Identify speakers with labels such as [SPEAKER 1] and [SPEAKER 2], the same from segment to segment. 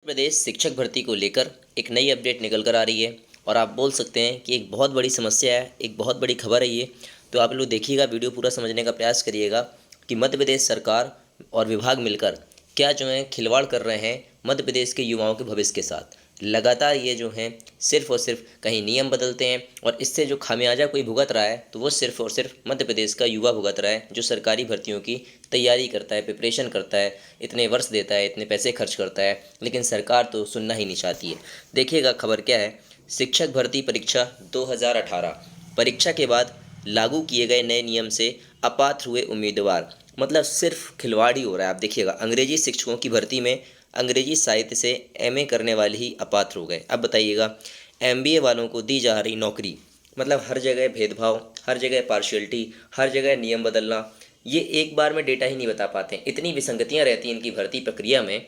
[SPEAKER 1] प्रदेश शिक्षक भर्ती को लेकर एक नई अपडेट निकल कर आ रही है और आप बोल सकते हैं कि एक बहुत बड़ी समस्या है, एक बहुत बड़ी खबर है ये। तो आप लोग देखिएगा, वीडियो पूरा समझने का प्रयास करिएगा कि मध्य प्रदेश सरकार और विभाग मिलकर क्या जो है खिलवाड़ कर रहे हैं मध्य प्रदेश के युवाओं के भविष्य के साथ। लगातार ये जो हैं सिर्फ और सिर्फ कहीं नियम बदलते हैं और इससे जो खामियाजा कोई भुगत रहा है तो वो सिर्फ और सिर्फ मध्य प्रदेश का युवा भुगत रहा है, जो सरकारी भर्तियों की तैयारी करता है, प्रिपरेशन करता है, इतने वर्ष देता है, इतने पैसे खर्च करता है, लेकिन सरकार तो सुनना ही नहीं चाहती है। देखिएगा खबर क्या है। शिक्षक भर्ती परीक्षा 2018 परीक्षा के बाद लागू किए गए नए नियम से अपात्र हुए उम्मीदवार, मतलब सिर्फ खिलवाड़ ही हो रहा है। आप देखिएगा, अंग्रेजी शिक्षकों की भर्ती में अंग्रेजी साहित्य से एमए करने वाले ही अपात्र हो गए। अब बताइएगा, एमबीए वालों को दी जा रही नौकरी, मतलब हर जगह भेदभाव, हर जगह पार्शियलिटी, हर जगह नियम बदलना। ये एक बार में डेटा ही नहीं बता पाते, इतनी विसंगतियां रहती हैं इनकी भर्ती प्रक्रिया में।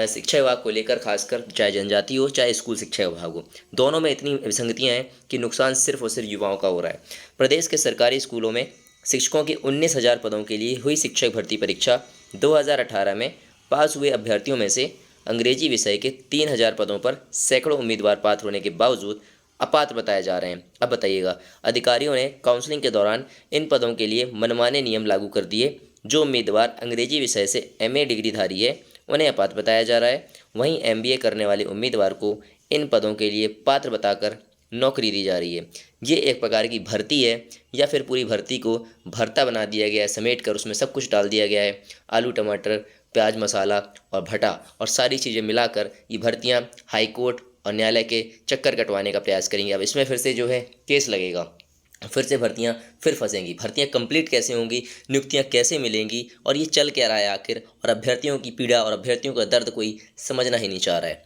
[SPEAKER 1] शिक्षा विभाग को लेकर खासकर, चाहे जनजाति हो चाहे स्कूल शिक्षा विभाग हो, दोनों में इतनी विसंगतियां हैं कि नुकसान सिर्फ और सिर्फ युवाओं का हो रहा है। प्रदेश के सरकारी स्कूलों में शिक्षकों की 19,000 पदों के लिए हुई शिक्षक भर्ती परीक्षा 2018 में पास हुए अभ्यर्थियों में से अंग्रेजी विषय के 3,000 पदों पर सैकड़ों उम्मीदवार पात्र होने के बावजूद अपात्र बताए जा रहे हैं। अब बताइएगा, अधिकारियों ने काउंसलिंग के दौरान इन पदों के लिए मनमाने नियम लागू कर दिए। जो उम्मीदवार अंग्रेजी विषय से एमए डिग्रीधारी है उन्हें अपात्र बताया जा रहा है। वहीं एमबीए करने वाले उम्मीदवार को इन पदों के लिए पात्र बताकर नौकरी दी जा रही है। ये एक प्रकार की भर्ती है या फिर पूरी भर्ती को भर्ता बना दिया गया है, समेट कर उसमें सब कुछ डाल दिया गया है। आलू टमाटर, प्याज मसाला और भटा और सारी चीज़ें मिलाकर ये भर्तियाँ हाई कोर्ट और न्यायालय के चक्कर कटवाने का प्रयास करेंगी। अब इसमें फिर से जो है केस लगेगा, फिर से भर्तियां फिर फंसेंगी। भर्तियां कंप्लीट कैसे होंगी, नियुक्तियां कैसे मिलेंगी, और ये चल क्या रहा है आखिर, और अभ्यर्थियों की पीड़ा और अभ्यर्थियों का दर्द कोई समझना ही नहीं चाह रहा है।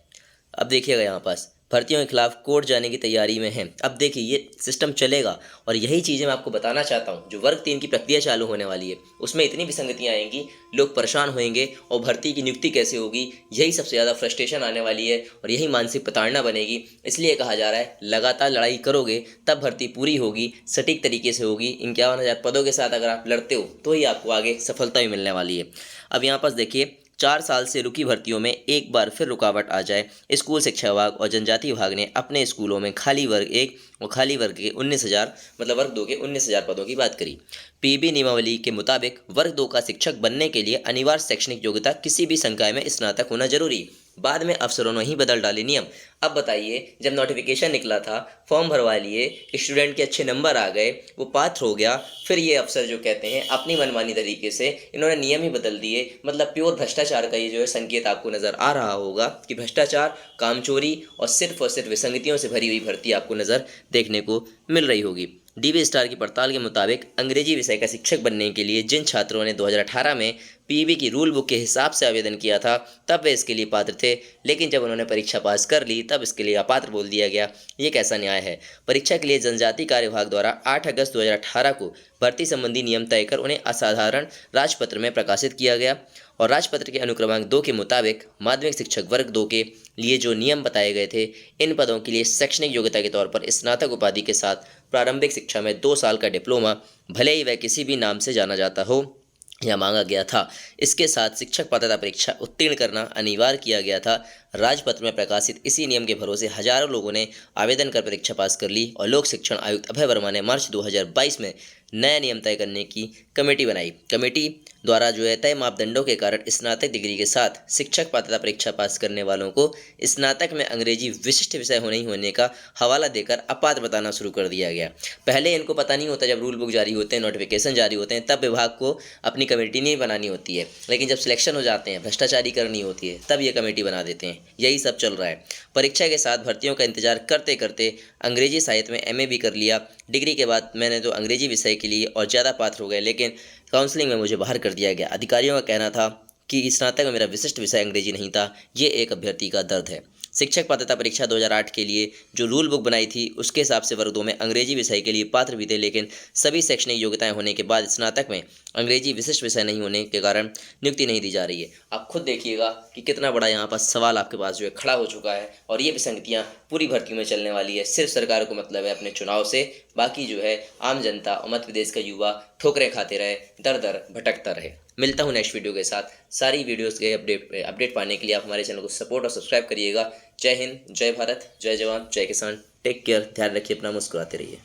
[SPEAKER 1] अब देखिएगा, यहाँ पास भर्तियों के खिलाफ कोर्ट जाने की तैयारी में हैं। अब देखिए ये सिस्टम चलेगा और यही चीज़ें मैं आपको बताना चाहता हूँ। जो वर्ग 3 की प्रक्रिया चालू होने वाली है उसमें इतनी विसंगतियाँ आएंगी, लोग परेशान होंगे और भर्ती की नियुक्ति कैसे होगी, यही सबसे ज़्यादा फ्रस्ट्रेशन आने वाली है और यही मानसिक प्रताड़ना बनेगी। इसलिए कहा जा रहा है लगातार लड़ाई करोगे तब भर्ती पूरी होगी, सटीक तरीके से होगी। 51,000 पदों के साथ अगर आप लड़ते हो तो ही आपको आगे सफलता भी मिलने वाली है। अब यहाँ पास देखिए, 4 साल से रुकी भर्तियों में एक बार फिर रुकावट आ जाए। स्कूल शिक्षा विभाग और जनजाति विभाग ने अपने स्कूलों में खाली वर्ग 1 और खाली वर्ग के 19,000, मतलब वर्ग 2 के 19,000 पदों की बात करी। पीबी नियमावली के मुताबिक वर्ग 2 का शिक्षक बनने के लिए अनिवार्य शैक्षणिक योग्यता किसी भी संकाय में स्नातक होना जरूरी। बाद में अफसरों ने ही बदल डाले नियम। अब बताइए, जब नोटिफिकेशन निकला था, फॉर्म भरवा लिए, स्टूडेंट के अच्छे नंबर आ गए, वो पात्र हो गया, फिर ये अफसर जो कहते हैं अपनी मनमानी तरीके से इन्होंने नियम ही बदल दिए। मतलब प्योर भ्रष्टाचार का ये जो है संकेत आपको नज़र आ रहा होगा कि भ्रष्टाचार, कामचोरी और सिर्फ विसंगतियों से भरी हुई भर्ती आपको नज़र देखने को मिल रही होगी। डीबी स्टार की पड़ताल के मुताबिक अंग्रेजी विषय का शिक्षक बनने के लिए जिन छात्रों ने 2018 में पीईबी की रूल बुक के हिसाब से आवेदन किया था तब वे इसके लिए पात्र थे, लेकिन जब उन्होंने परीक्षा पास कर ली तब इसके लिए अपात्र बोल दिया गया। ये कैसा न्याय है। परीक्षा के लिए जनजाति कार्य विभाग द्वारा 8 अगस्त 2018 को भर्ती संबंधी नियम तय कर उन्हें असाधारण राजपत्र में प्रकाशित किया गया और राजपत्र के अनुक्रमांक 2 के मुताबिक माध्यमिक शिक्षक वर्ग 2 के लिए जो नियम बताए गए थे, इन पदों के लिए शैक्षणिक योग्यता के तौर पर स्नातक उपाधि के साथ प्रारंभिक शिक्षा में 2 साल का डिप्लोमा, भले ही वह किसी भी नाम से जाना जाता हो, या मांगा गया था। इसके साथ शिक्षक पात्रता परीक्षा उत्तीर्ण करना अनिवार्य किया गया था। राजपत्र में प्रकाशित इसी नियम के भरोसे हजारों लोगों ने आवेदन कर परीक्षा पास कर ली और लोक शिक्षण आयुक्त अभय वर्मा ने मार्च 2022 में नया नियम तय करने की कमेटी बनाई। कमेटी द्वारा जो है तय मापदंडों के कारण स्नातक डिग्री के साथ शिक्षक पात्रता परीक्षा पास करने वालों को स्नातक में अंग्रेजी विशिष्ट विषय होने का हवाला देकर अपात्र बताना शुरू कर दिया गया। पहले इनको पता नहीं होता, जब रूल बुक जारी होते हैं, नोटिफिकेशन जारी होते हैं, तब विभाग को अपनी कमेटी नहीं बनानी होती है, लेकिन जब सिलेक्शन हो जाते हैं, भ्रष्टाचारी करनी होती है, तब ये कमेटी बना देते हैं। यही सब चल रहा है। परीक्षा के साथ भर्तियों का इंतजार करते करते अंग्रेजी साहित्य में एमए भी कर लिया। डिग्री के बाद मैंने तो अंग्रेजी विषय के लिए और ज़्यादा पात्र हो गए, लेकिन काउंसलिंग में मुझे बाहर कर दिया गया। अधिकारियों का कहना था कि स्नातक में मेरा विशिष्ट विषय अंग्रेजी नहीं था। ये एक अभ्यर्थी का दर्द है। शिक्षक पात्रता परीक्षा 2008 के लिए जो रूल बुक बनाई थी उसके हिसाब से वर्ग 2 में अंग्रेजी विषय के लिए पात्र भी थे, लेकिन सभी शैक्षणिक योग्यताएं होने के बाद स्नातक में अंग्रेजी विशिष्ट विषय नहीं होने के कारण नियुक्ति नहीं दी जा रही है। आप खुद देखिएगा कि कितना बड़ा यहाँ पर सवाल आपके पास जो है खड़ा हो चुका है और ये विसंगतियाँ पूरी भर्ती में चलने वाली है। सिर्फ सरकार को मतलब है अपने चुनाव से बाकी जो है आम जनता और मध्य प्रदेश का युवा ठोकरें खाते रहे, दर दर भटकता रहे। मिलता हूँ नेक्स्ट वीडियो के साथ। सारी वीडियोस के अपडेट पाने के लिए आप हमारे चैनल को सपोर्ट और सब्सक्राइब करिएगा। जय हिंद, जय भारत, जय जवान, जय किसान। टेक केयर, ध्यान रखिए अपना, मुस्कुराते रहिए।